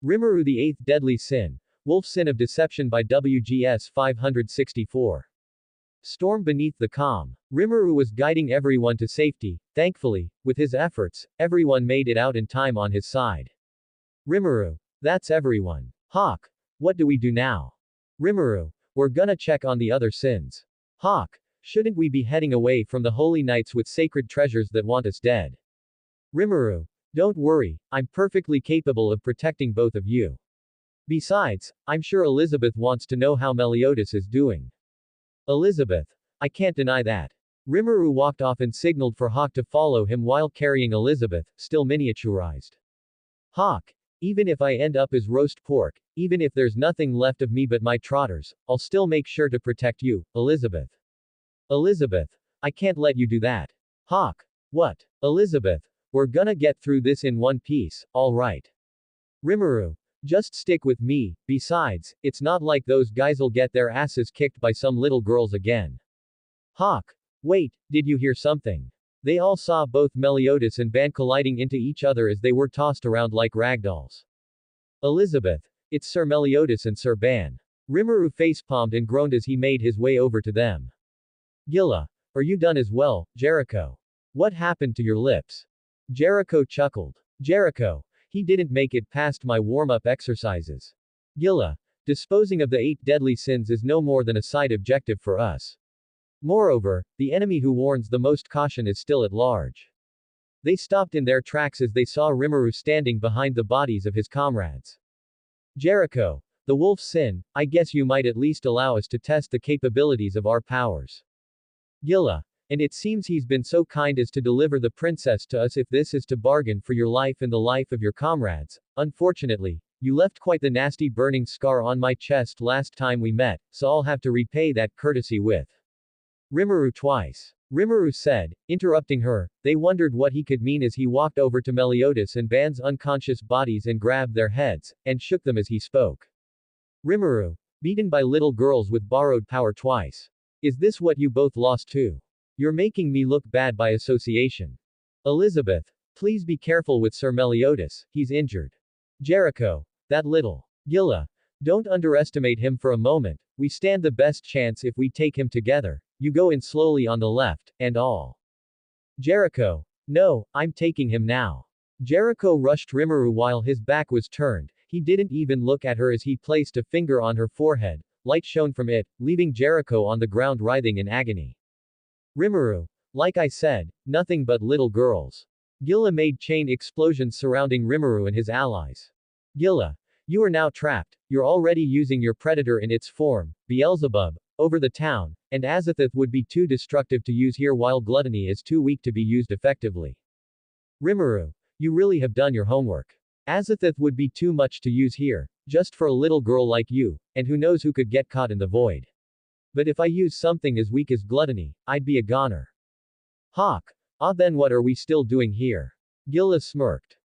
Rimuru, the Eighth Deadly Sin. Wolf Sin of Deception by WGS564. Storm beneath the calm. Rimuru was guiding everyone to safety. Thankfully, with his efforts, everyone made it out in time on his side. Rimuru. That's everyone. Hawk. What do we do now? Rimuru. We're gonna check on the other sins. Hawk. Shouldn't we be heading away from the holy knights with sacred treasures that want us dead? Rimuru. Don't worry, I'm perfectly capable of protecting both of you. Besides, I'm sure Elizabeth wants to know how Meliodas is doing. Elizabeth. I can't deny that. Rimuru walked off and signaled for Hawk to follow him while carrying Elizabeth, still miniaturized. Hawk. Even if I end up as roast pork, even if there's nothing left of me but my trotters, I'll still make sure to protect you, Elizabeth. Elizabeth. I can't let you do that. Hawk. What? Elizabeth. We're gonna get through this in one piece, alright. Rimuru. Just stick with me, besides, it's not like those guys'll get their asses kicked by some little girls again. Hawk. Wait, did you hear something? They all saw both Meliodas and Ban colliding into each other as they were tossed around like ragdolls. Elizabeth. It's Sir Meliodas and Sir Ban. Rimuru facepalmed and groaned as he made his way over to them. Gilla. Are you done as well, Jericho? What happened to your lips? Jericho chuckled. Jericho. He didn't make it past my warm-up exercises. Gilla. Disposing of the 8 deadly sins is no more than a side objective for us. Moreover, the enemy who warrants the most caution is still at large. They stopped in their tracks as they saw Rimuru standing behind the bodies of his comrades. Jericho. The wolf sin, I guess you might at least allow us to test the capabilities of our powers. Gilla. And it seems he's been so kind as to deliver the princess to us if this is to bargain for your life and the life of your comrades. Unfortunately, you left quite the nasty burning scar on my chest last time we met, so I'll have to repay that courtesy with Rimuru twice. Rimuru said, interrupting her. They wondered what he could mean as he walked over to Meliodas and Ban's unconscious bodies and grabbed their heads, and shook them as he spoke. Rimuru. Beaten by little girls with borrowed power twice. Is this what you both lost too? You're making me look bad by association. Elizabeth. Please be careful with Sir Meliodas, he's injured. Jericho. That little. Gilla. Don't underestimate him for a moment, we stand the best chance if we take him together. You go in slowly on the left, and all. Jericho. No, I'm taking him now. Jericho rushed Rimuru while his back was turned, he didn't even look at her as he placed a finger on her forehead, light shone from it, leaving Jericho on the ground writhing in agony. Rimuru. Like I said, nothing but little girls. Gilla made chain explosions surrounding Rimuru and his allies. Gilla. You are now trapped, you're already using your predator in its form, Beelzebub, over the town, and Azathoth would be too destructive to use here while gluttony is too weak to be used effectively. Rimuru. You really have done your homework. Azathoth would be too much to use here, just for a little girl like you, and who knows who could get caught in the void. But if I use something as weak as gluttony, I'd be a goner. Hawk. Ah, then what are we still doing here? Gilla smirked.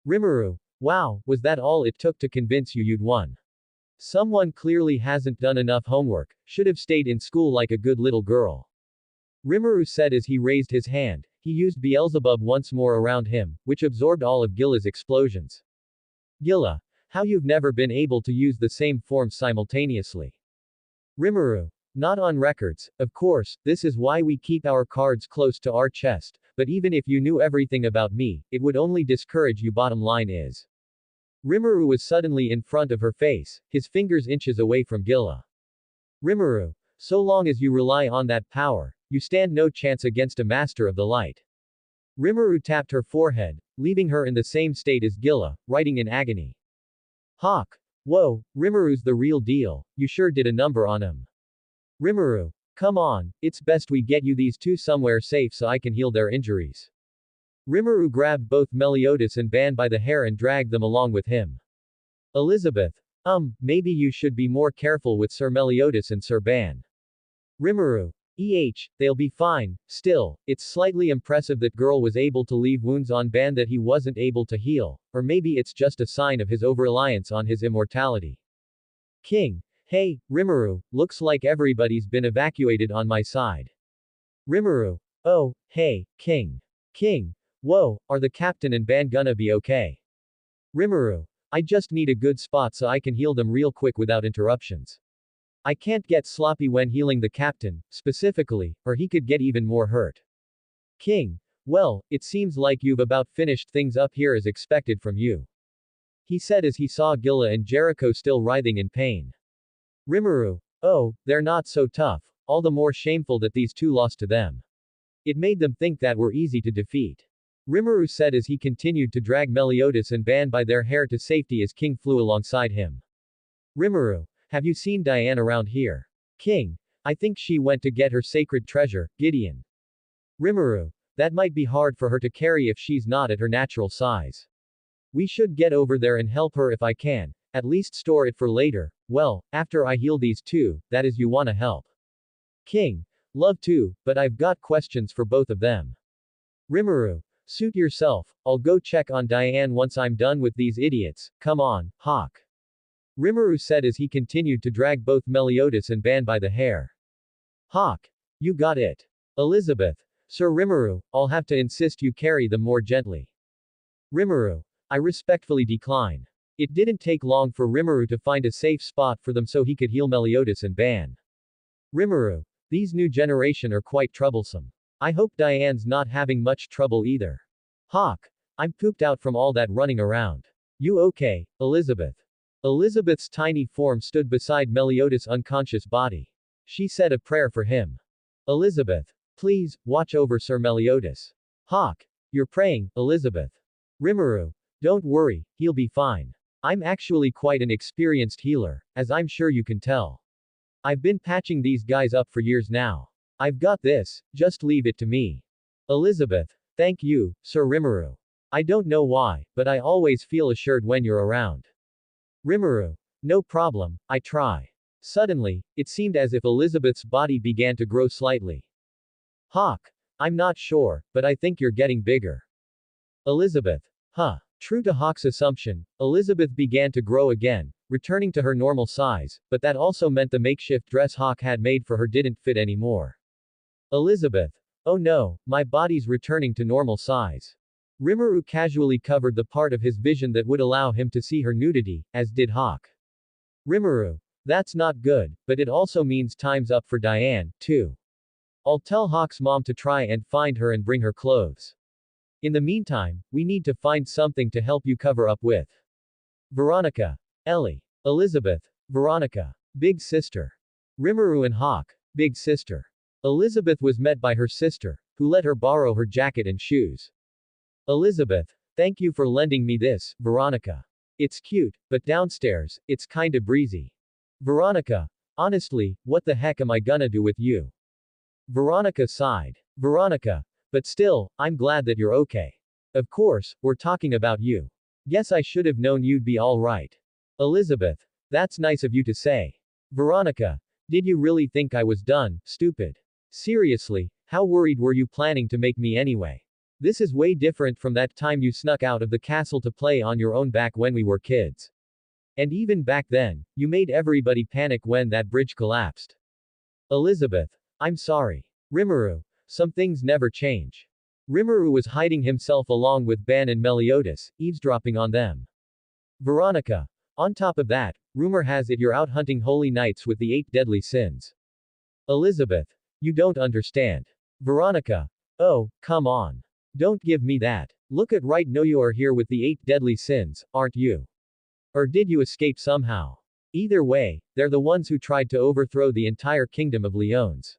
Rimuru. Wow, was that all it took to convince you you'd won? Someone clearly hasn't done enough homework, should have stayed in school like a good little girl. Rimuru said as he raised his hand, he used Beelzebub once more around him, which absorbed all of Gilla's explosions. Gilla. How you've never been able to use the same form simultaneously. Rimuru. Not on records, of course, this is why we keep our cards close to our chest, but even if you knew everything about me, it would only discourage you. Bottom line is. Rimuru was suddenly in front of her face, his fingers inches away from Gilla. Rimuru. So long as you rely on that power, you stand no chance against a master of the light. Rimuru tapped her forehead, leaving her in the same state as Gilla, writing in agony. Hawk. Whoa, Rimuru's the real deal, you sure did a number on him. Rimuru. Come on, it's best we get you these two somewhere safe so I can heal their injuries. Rimuru grabbed both Meliodas and Ban by the hair and dragged them along with him. Elizabeth. Maybe you should be more careful with Sir Meliodas and Sir Ban. Rimuru. They'll be fine, still, it's slightly impressive that girl was able to leave wounds on Ban that he wasn't able to heal, or maybe it's just a sign of his over-reliance on his immortality. King. Hey, Rimuru, looks like everybody's been evacuated on my side. Rimuru. Oh, hey, King. King. Whoa, are the captain and Ban gonna be okay? Rimuru. I just need a good spot so I can heal them real quick without interruptions. I can't get sloppy when healing the captain, specifically, or he could get even more hurt. King. Well, it seems like you've about finished things up here as expected from you. He said as he saw Gilla and Jericho still writhing in pain. Rimuru. Oh, they're not so tough, all the more shameful that these two lost to them. It made them think that we're easy to defeat. Rimuru said as he continued to drag Meliodas and Ban by their hair to safety as King flew alongside him. Rimuru. Have you seen Diane around here? King. I think she went to get her sacred treasure, Gideon. Rimuru. That might be hard for her to carry if she's not at her natural size. We should get over there and help her if I can, at least store it for later, well, after I heal these two, that is you wanna help. King. Love to, but I've got questions for both of them. Rimuru. Suit yourself, I'll go check on Diane once I'm done with these idiots, come on, Hawk. Rimuru said as he continued to drag both Meliodas and Ban by the hair. Hawk. You got it. Elizabeth. Sir Rimuru, I'll have to insist you carry them more gently. Rimuru. I respectfully decline. It didn't take long for Rimuru to find a safe spot for them so he could heal Meliodas and Ban. Rimuru. These new generation are quite troublesome. I hope Diane's not having much trouble either. Hawk. I'm pooped out from all that running around. You okay, Elizabeth? Elizabeth's tiny form stood beside Meliodas' unconscious body. She said a prayer for him. Elizabeth. Please, watch over Sir Meliodas. Hawk. You're praying, Elizabeth. Rimuru. Don't worry, he'll be fine. I'm actually quite an experienced healer, as I'm sure you can tell. I've been patching these guys up for years now. I've got this, just leave it to me. Elizabeth. Thank you, Sir Rimuru. I don't know why, but I always feel assured when you're around. Rimuru. No problem, I try. Suddenly, it seemed as if Elizabeth's body began to grow slightly. Hawk. I'm not sure, but I think you're getting bigger. Elizabeth. Huh. True to Hawk's assumption, Elizabeth began to grow again, returning to her normal size, but that also meant the makeshift dress Hawk had made for her didn't fit anymore. Elizabeth. Oh no, my body's returning to normal size. Rimuru casually covered the part of his vision that would allow him to see her nudity, as did Hawk. Rimuru. That's not good, but it also means time's up for Diane, too. I'll tell Hawk's mom to try and find her and bring her clothes. In the meantime, we need to find something to help you cover up with. Veronica. Ellie. Elizabeth. Veronica. Big sister. Rimuru and Hawk. Big sister. Elizabeth was met by her sister, who let her borrow her jacket and shoes. Elizabeth. Thank you for lending me this, Veronica. It's cute, but downstairs, it's kinda breezy. Veronica. Honestly, what the heck am I gonna do with you? Veronica sighed. Veronica. But still, I'm glad that you're okay. Of course, we're talking about you. Guess I should have known you'd be alright. Elizabeth. That's nice of you to say. Veronica. Did you really think I was done, stupid? Seriously, how worried were you planning to make me anyway? This is way different from that time you snuck out of the castle to play on your own back when we were kids. And even back then, you made everybody panic when that bridge collapsed. Elizabeth. I'm sorry. Rimuru. Some things never change. Rimuru was hiding himself along with Ban and Meliodas, eavesdropping on them. Veronica. On top of that, rumor has it you're out hunting holy knights with the 8 deadly sins. Elizabeth. You don't understand. Veronica. Oh, come on. Don't give me that. Look at right now you are here with the 8 deadly sins, aren't you? Or did you escape somehow? Either way, they're the ones who tried to overthrow the entire kingdom of Leones.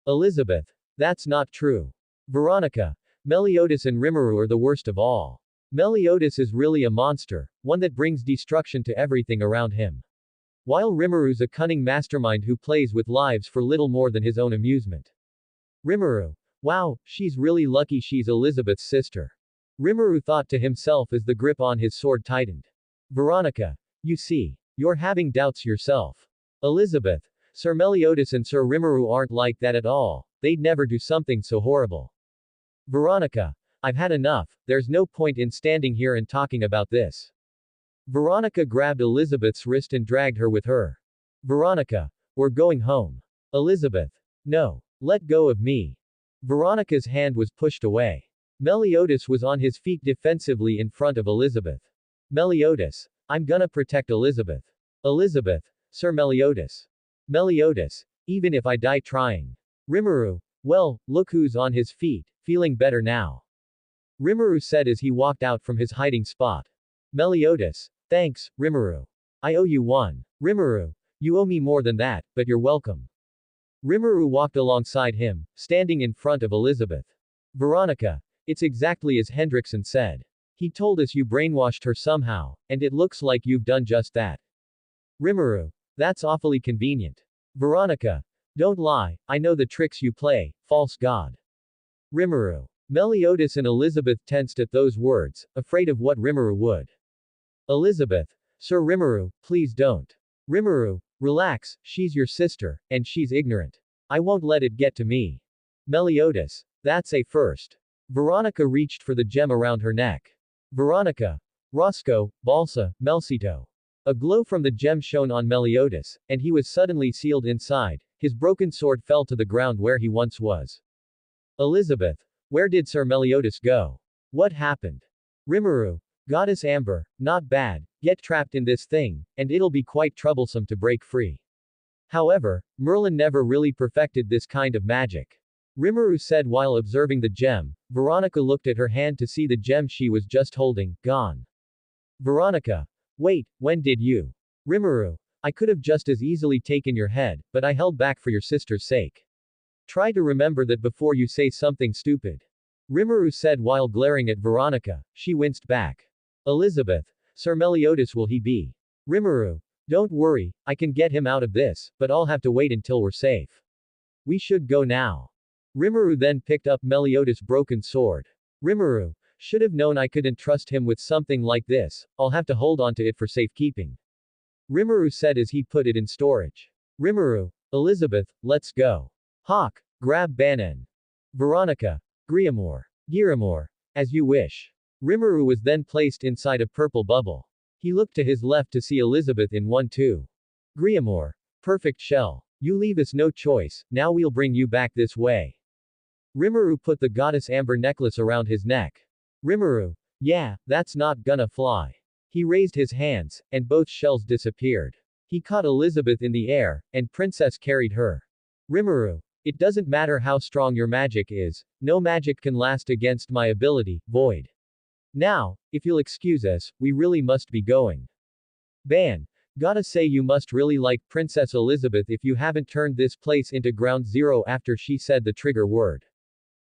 Elizabeth. That's not true. Veronica. Meliodas and Rimuru are the worst of all. Meliodas is really a monster, one that brings destruction to everything around him. While Rimuru's a cunning mastermind who plays with lives for little more than his own amusement. Rimuru. Wow, she's really lucky she's Elizabeth's sister. Rimuru thought to himself as the grip on his sword tightened. Veronica. You see. You're having doubts yourself. Elizabeth. Sir Meliodas and Sir Rimuru aren't like that at all. They'd never do something so horrible. Veronica. I've had enough, there's no point in standing here and talking about this. Veronica grabbed Elizabeth's wrist and dragged her with her. Veronica. We're going home. Elizabeth. No. Let go of me. Veronica's hand was pushed away. Meliodas was on his feet defensively in front of Elizabeth. Meliodas. I'm gonna protect Elizabeth. Elizabeth. Sir Meliodas. Meliodas. Even if I die trying. Rimuru. Well, look who's on his feet, feeling better now. Rimuru said as he walked out from his hiding spot. Meliodas. Thanks, Rimuru. I owe you one. Rimuru. You owe me more than that, but you're welcome. Rimuru walked alongside him, standing in front of Elizabeth. Veronica. It's exactly as Hendrickson said. He told us you brainwashed her somehow, and it looks like you've done just that. Rimuru. That's awfully convenient. Veronica. Don't lie, I know the tricks you play, false god. Rimuru. Meliodas and Elizabeth tensed at those words, afraid of what Rimuru would. Elizabeth. Sir Rimuru, please don't. Rimuru. Relax, she's your sister, and she's ignorant. I won't let it get to me. Meliodas. That's a first. Veronica reached for the gem around her neck. Veronica. Roscoe, Balsa, Melcito. A glow from the gem shone on Meliodas, and he was suddenly sealed inside. His broken sword fell to the ground where he once was. Elizabeth. Where did Sir Meliodas go? What happened? Rimuru. Goddess Amber. Not bad. Get trapped in this thing, and it'll be quite troublesome to break free. However, Merlin never really perfected this kind of magic. Rimuru said while observing the gem. Veronica looked at her hand to see the gem she was just holding, gone. Veronica. Wait, when did you? Rimuru. I could have just as easily taken your head, but I held back for your sister's sake. Try to remember that before you say something stupid. Rimuru said while glaring at Veronica. She winced back. Elizabeth. Sir Meliodas, will he be? Rimuru. Don't worry, I can get him out of this, but I'll have to wait until we're safe. We should go now. Rimuru then picked up Meliodas' broken sword. Rimuru. Should have known I couldn't trust him with something like this, I'll have to hold on to it for safekeeping. Rimuru said as he put it in storage. Rimuru. Elizabeth, let's go. Hawk. Grab Banan. Veronica. Giramor. As you wish. Rimuru was then placed inside a purple bubble. He looked to his left to see Elizabeth in one too. Griamore. Perfect shell. You leave us no choice, now we'll bring you back this way. Rimuru put the goddess Amber necklace around his neck. Rimuru. Yeah, that's not gonna fly. He raised his hands, and both shells disappeared. He caught Elizabeth in the air, and Princess carried her. Rimuru. It doesn't matter how strong your magic is, no magic can last against my ability, Void. Now, if you'll excuse us, we really must be going. Ban. Gotta say you must really like Princess Elizabeth if you haven't turned this place into ground zero after she said the trigger word.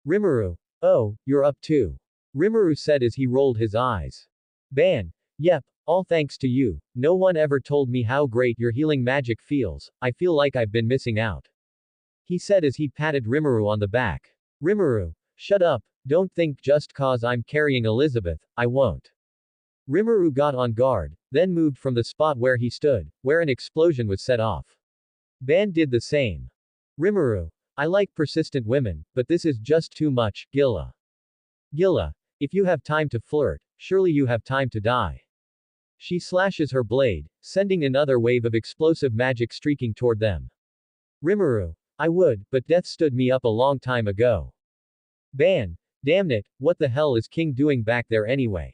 Rimuru. Oh, you're up too. Rimuru said as he rolled his eyes. Ban. Yep, all thanks to you. No one ever told me how great your healing magic feels, I feel like I've been missing out. He said as he patted Rimuru on the back. Rimuru. Shut up, don't think just cause I'm carrying Elizabeth, I won't. Rimuru got on guard, then moved from the spot where he stood, where an explosion was set off. Ban did the same. Rimuru. I like persistent women, but this is just too much, Gilla. Gilla. If you have time to flirt, surely you have time to die. She slashes her blade, sending another wave of explosive magic streaking toward them. Rimuru. I would, but death stood me up a long time ago. Ban. Damn it, what the hell is King doing back there anyway?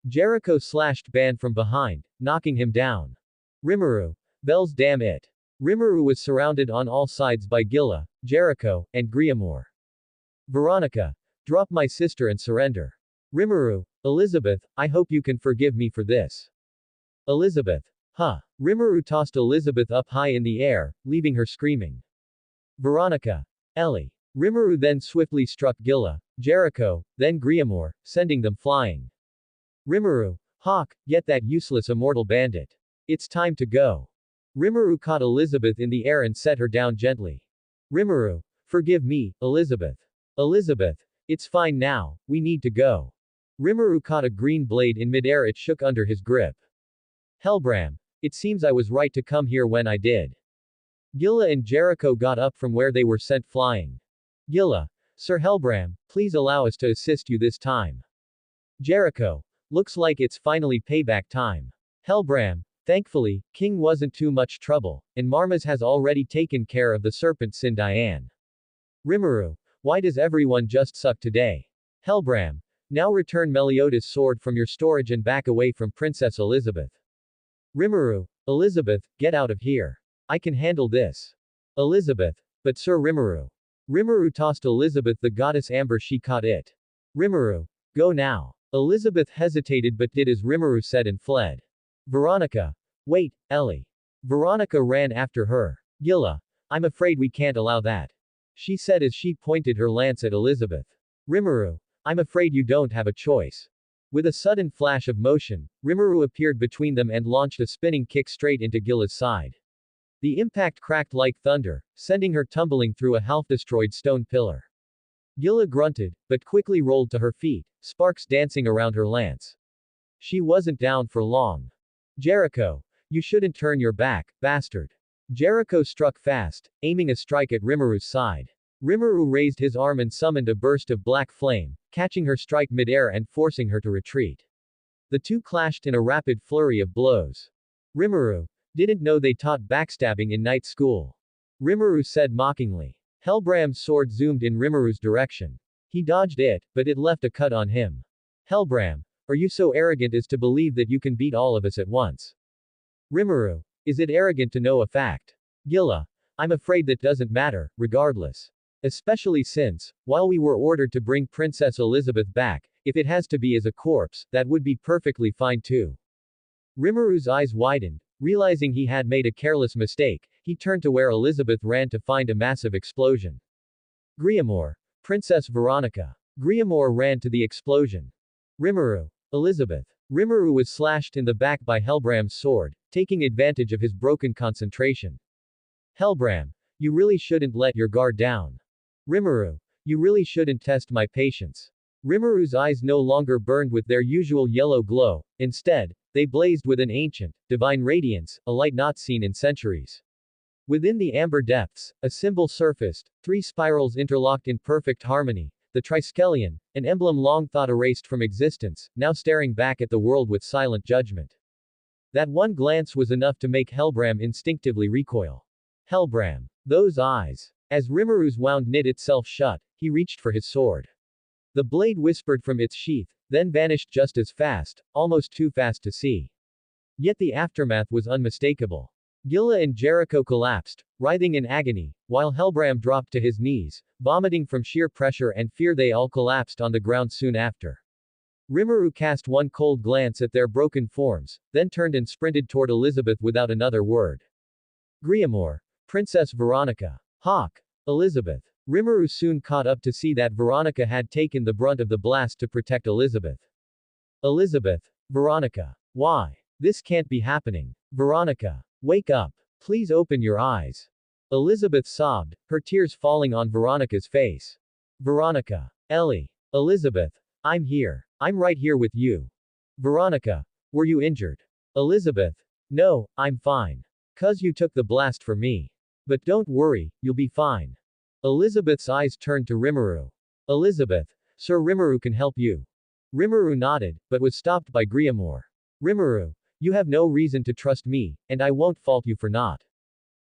Jericho slashed Ban from behind, knocking him down. Rimuru. Bells damn it. Rimuru was surrounded on all sides by Gilla, Jericho, and Griamore. Veronica. Drop my sister and surrender. Rimuru. Elizabeth, I hope you can forgive me for this. Elizabeth. Huh. Rimuru tossed Elizabeth up high in the air, leaving her screaming. Veronica. Ellie. Rimuru then swiftly struck Gilla, Jericho, then Griamore, sending them flying. Rimuru. Hawk, get that useless immortal bandit. It's time to go. Rimuru caught Elizabeth in the air and set her down gently. Rimuru. Forgive me, Elizabeth. Elizabeth. It's fine now, we need to go. Rimuru caught a green blade in midair, it shook under his grip. Hellbram. It seems I was right to come here when I did. Gilla and Jericho got up from where they were sent flying. Gilla. Sir Hellbram, please allow us to assist you this time. Jericho. Looks like it's finally payback time. Hellbram. Thankfully, King wasn't too much trouble, and Marmas has already taken care of the serpent Sin Diane. Rimuru. Why does everyone just suck today? Hellbram. Now return Meliodas' sword from your storage and back away from Princess Elizabeth. Rimuru, Elizabeth, get out of here. I can handle this. Elizabeth, but Sir Rimuru. Rimuru tossed Elizabeth the goddess amber, she caught it. Rimuru, go now. Elizabeth hesitated but did as Rimuru said and fled. Veronica. Wait, Ellie. Veronica ran after her. Gilla. I'm afraid we can't allow that. She said as she pointed her lance at Elizabeth. Rimuru. I'm afraid you don't have a choice. With a sudden flash of motion, Rimuru appeared between them and launched a spinning kick straight into Gilla's side. The impact cracked like thunder, sending her tumbling through a half-destroyed stone pillar. Gilla grunted, but quickly rolled to her feet, sparks dancing around her lance. She wasn't down for long. Jericho. You shouldn't turn your back, bastard. Jericho struck fast, aiming a strike at Rimuru's side. Rimuru raised his arm and summoned a burst of black flame, catching her strike midair and forcing her to retreat. The two clashed in a rapid flurry of blows. Rimuru. Didn't know they taught backstabbing in night school. Rimuru said mockingly. Hellbram's sword zoomed in Rimuru's direction. He dodged it, but it left a cut on him. Hellbram. Are you so arrogant as to believe that you can beat all of us at once? Rimuru. Is it arrogant to know a fact? Gilla. I'm afraid that doesn't matter, regardless. Especially since, while we were ordered to bring Princess Elizabeth back, if it has to be as a corpse, that would be perfectly fine too. Rimuru's eyes widened. Realizing he had made a careless mistake, he turned to where Elizabeth ran to find a massive explosion. Griamore. Princess Veronica. Griamore ran to the explosion. Rimuru. Elizabeth. Rimuru was slashed in the back by Hellbram's sword, taking advantage of his broken concentration. Hellbram. You really shouldn't let your guard down. Rimuru. You really shouldn't test my patience. Rimuru's eyes no longer burned with their usual yellow glow, instead, they blazed with an ancient, divine radiance, a light not seen in centuries. Within the amber depths, a symbol surfaced, three spirals interlocked in perfect harmony, the Triskelion, an emblem long thought erased from existence, now staring back at the world with silent judgment. That one glance was enough to make Hellbram instinctively recoil. Hellbram. Those eyes. As Rimuru's wound knit itself shut, he reached for his sword. The blade whispered from its sheath, then vanished just as fast, almost too fast to see. Yet the aftermath was unmistakable. Gilla and Jericho collapsed, writhing in agony, while Hellbram dropped to his knees, vomiting from sheer pressure and fear. They all collapsed on the ground soon after. Rimuru cast one cold glance at their broken forms, then turned and sprinted toward Elizabeth without another word. Griamore. Princess Veronica. Hawk. Elizabeth. Rimuru soon caught up to see that Veronica had taken the brunt of the blast to protect Elizabeth. Elizabeth. Veronica. Why? This can't be happening. Veronica. Wake up. Please open your eyes. Elizabeth sobbed, her tears falling on Veronica's face. Veronica. Ellie. Elizabeth. I'm here. I'm right here with you. Veronica. Were you injured? Elizabeth. No, I'm fine. 'Cause you took the blast for me. But don't worry, you'll be fine. Elizabeth's eyes turned to Rimuru. Elizabeth. Sir Rimuru can help you. Rimuru nodded, but was stopped by Griamore. Rimuru. You have no reason to trust me, and I won't fault you for not.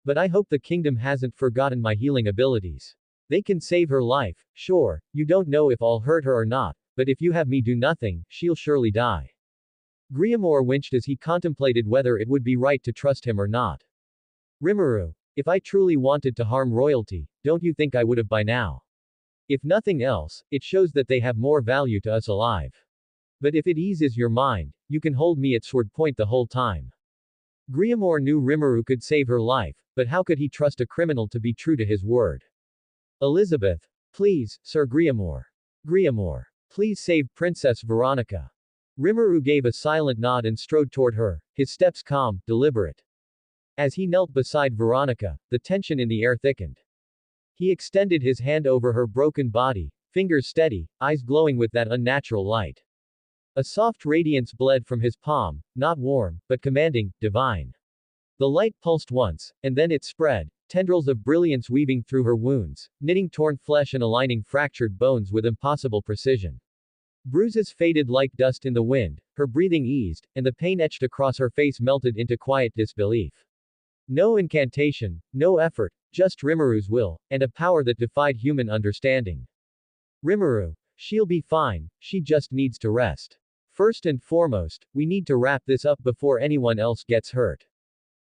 But I hope the kingdom hasn't forgotten my healing abilities. They can save her life, sure, you don't know if I'll hurt her or not, but if you have me do nothing, she'll surely die. Griamore winced as he contemplated whether it would be right to trust him or not. Rimuru. If I truly wanted to harm royalty, don't you think I would have by now? If nothing else, it shows that they have more value to us alive. But if it eases your mind, you can hold me at sword point the whole time. Griamore knew Rimuru could save her life, but how could he trust a criminal to be true to his word? Elizabeth. Please, Sir Griamore. Griamore. Please save Princess Veronica. Rimuru gave a silent nod and strode toward her, his steps calm, deliberate. As he knelt beside Veronica, the tension in the air thickened. He extended his hand over her broken body, fingers steady, eyes glowing with that unnatural light. A soft radiance bled from his palm, not warm, but commanding, divine. The light pulsed once, and then it spread, tendrils of brilliance weaving through her wounds, knitting torn flesh and aligning fractured bones with impossible precision. Bruises faded like dust in the wind, her breathing eased, and the pain etched across her face melted into quiet disbelief. No incantation, no effort, just Rimuru's will, and a power that defied human understanding. Rimuru. She'll be fine, she just needs to rest. First and foremost, we need to wrap this up before anyone else gets hurt.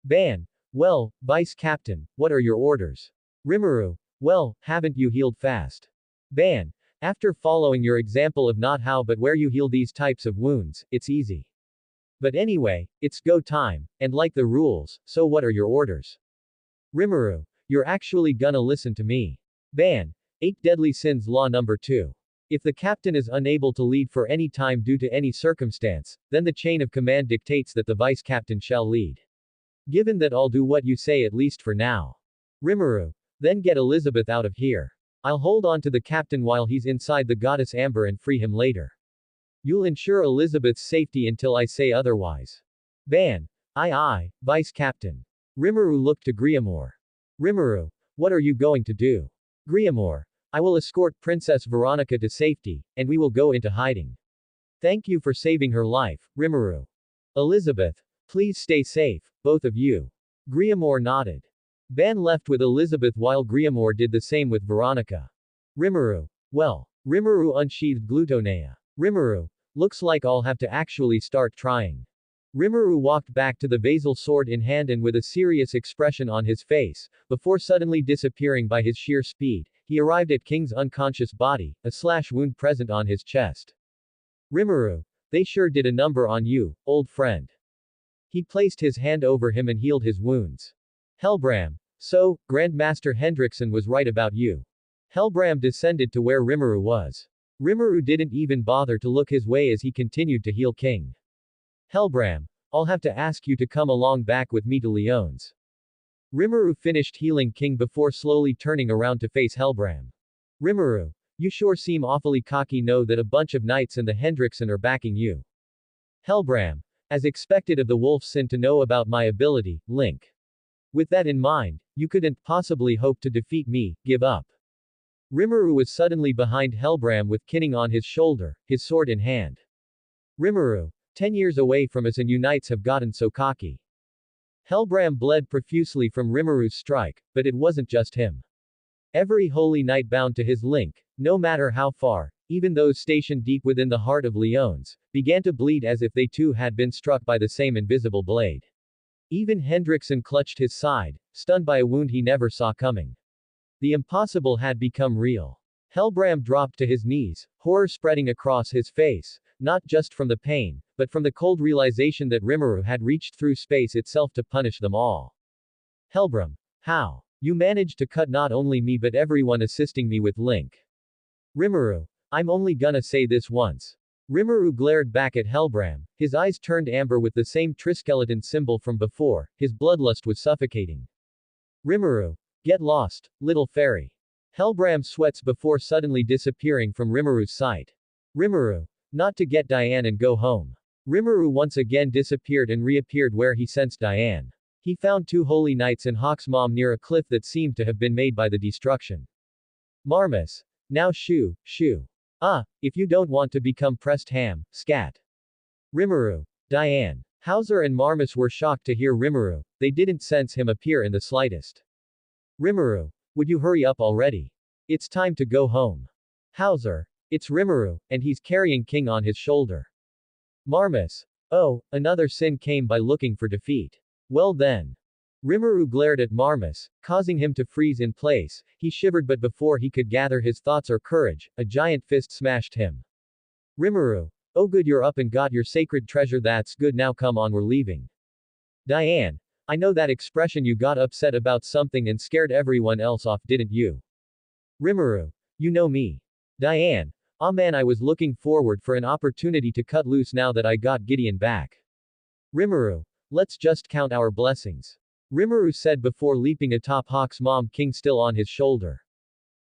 Ban. Well, Vice Captain, what are your orders? Rimuru. Well, haven't you healed fast? Ban. After following your example of not how but where you heal these types of wounds, it's easy. But anyway, it's go time, and like the rules, so what are your orders? Rimuru. You're actually gonna listen to me. Ban. 8 Deadly Sins Law Number 2. If the captain is unable to lead for any time due to any circumstance, then the chain of command dictates that the vice captain shall lead. Given that I'll do what you say at least for now. Rimuru. Then get Elizabeth out of here. I'll hold on to the captain while he's inside the goddess Amber and free him later. You'll ensure Elizabeth's safety until I say otherwise. Ban. Aye, Vice Captain. Rimuru looked to Griamore. Rimuru. What are you going to do? Griamore. I will escort Princess Veronica to safety, and we will go into hiding. Thank you for saving her life, Rimuru. Elizabeth. Please stay safe, both of you. Griamore nodded. Ban left with Elizabeth while Griamore did the same with Veronica. Rimuru. Well. Rimuru unsheathed Glutonea. Rimuru. Looks like I'll have to actually start trying. Rimuru walked back to the Vasil sword in hand and with a serious expression on his face, before suddenly disappearing by his sheer speed, he arrived at King's unconscious body, a slash wound present on his chest. Rimuru. They sure did a number on you, old friend. He placed his hand over him and healed his wounds. Helbram. So, Grandmaster Hendrickson was right about you. Helbram descended to where Rimuru was. Rimuru didn't even bother to look his way as he continued to heal King. Helbram. I'll have to ask you to come along back with me to Lyons. Rimuru finished healing King before slowly turning around to face Helbram. Rimuru. You sure seem awfully cocky, know that a bunch of knights and the Hendrickson are backing you. Helbram. As expected of the Wolfson to know about my ability, Link. With that in mind, you couldn't possibly hope to defeat me, give up. Rimuru was suddenly behind Helbram with Kinning on his shoulder, his sword in hand. Rimuru. 10 years away from us and you knights have gotten so cocky. Helbram bled profusely from Rimuru's strike, but it wasn't just him. Every holy knight bound to his link, no matter how far, even those stationed deep within the heart of Lyons, began to bleed as if they too had been struck by the same invisible blade. Even Hendrickson clutched his side, stunned by a wound he never saw coming. The impossible had become real. Helbram dropped to his knees, horror spreading across his face, not just from the pain, but from the cold realization that Rimuru had reached through space itself to punish them all. Helbram. How? You managed to cut not only me but everyone assisting me with Link. Rimuru. I'm only gonna say this once. Rimuru glared back at Helbram, his eyes turned amber with the same triskeleton symbol from before, his bloodlust was suffocating. Rimuru. Get lost, little fairy. Helbram sweats before suddenly disappearing from Rimuru's sight. Rimuru. Not to get Diane and go home. Rimuru once again disappeared and reappeared where he sensed Diane. He found 2 holy knights and Hawk's mom near a cliff that seemed to have been made by the destruction. Marmus. Now shoo. If you don't want to become pressed ham, scat. Rimuru. Diane. Hauser and Marmus were shocked to hear Rimuru, they didn't sense him appear in the slightest. Rimuru. Would you hurry up already? It's time to go home. Hauser. It's Rimuru, and he's carrying King on his shoulder. Marmus. Oh, another sin came by looking for defeat. Well then. Rimuru glared at Marmus, causing him to freeze in place. He shivered, but before he could gather his thoughts or courage, a giant fist smashed him. Rimuru. Oh good, you're up and got your sacred treasure, that's good, now come on, we're leaving. Diane. I know that expression, you got upset about something and scared everyone else off, didn't you? Rimuru. You know me. Diane. Aw man, I was looking forward for an opportunity to cut loose now that I got Gideon back. Rimuru. Let's just count our blessings. Rimuru said before leaping atop Hawk's mom, King still on his shoulder.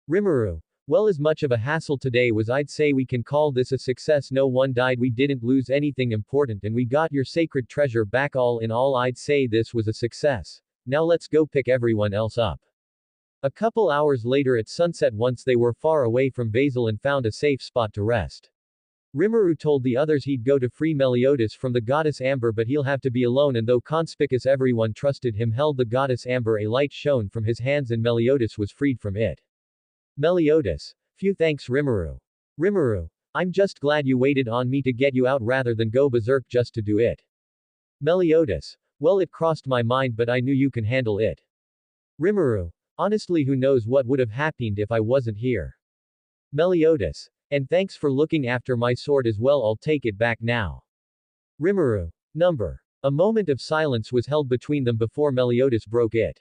Rimuru. Well, as much of a hassle today was, I'd say we can call this a success. No one died, we didn't lose anything important, and we got your sacred treasure back. All in all, I'd say this was a success. Now let's go pick everyone else up. A couple hours later at sunset, once they were far away from Vasil and found a safe spot to rest, Rimuru told the others he'd go to free Meliodas from the goddess Amber, but he'll have to be alone, and though conspicuous everyone trusted him held the goddess Amber, a light shone from his hands and Meliodas was freed from it. Meliodas. Few thanks, Rimuru. Rimuru. I'm just glad you waited on me to get you out rather than go berserk just to do it. Meliodas. Well, it crossed my mind, but I knew you can handle it. Rimuru. Honestly, who knows what would have happened if I wasn't here. Meliodas. And thanks for looking after my sword as well, I'll take it back now. Rimuru. Number. A moment of silence was held between them before Meliodas broke it.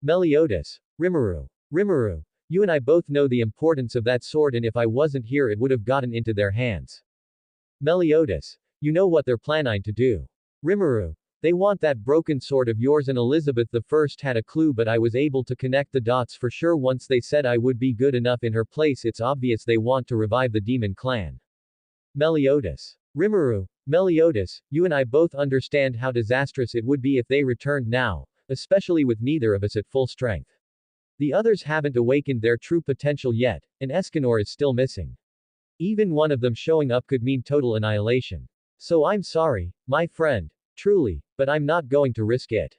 Meliodas. Rimuru. Rimuru. You and I both know the importance of that sword, and if I wasn't here it would have gotten into their hands. Meliodas. You know what they're planning to do. Rimuru. They want that broken sword of yours, and Elizabeth I had a clue, but I was able to connect the dots for sure once they said I would be good enough in her place. It's obvious they want to revive the demon clan. Meliodas. Rimuru. Meliodas, you and I both understand how disastrous it would be if they returned now, especially with neither of us at full strength. The others haven't awakened their true potential yet, and Escanor is still missing. Even one of them showing up could mean total annihilation. So I'm sorry, my friend. Truly, but I'm not going to risk it.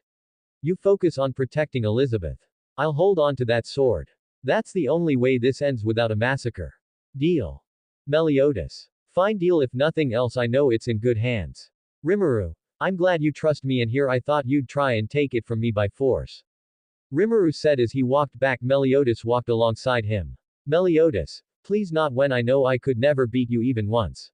You focus on protecting Elizabeth. I'll hold on to that sword. That's the only way this ends without a massacre. Deal. Meliodas. Fine deal, if nothing else I know it's in good hands. Rimuru. I'm glad you trust me, and here I thought you'd try and take it from me by force. Rimuru said as he walked back. Meliodas walked alongside him. Meliodas. Please, not when I know I could never beat you even once.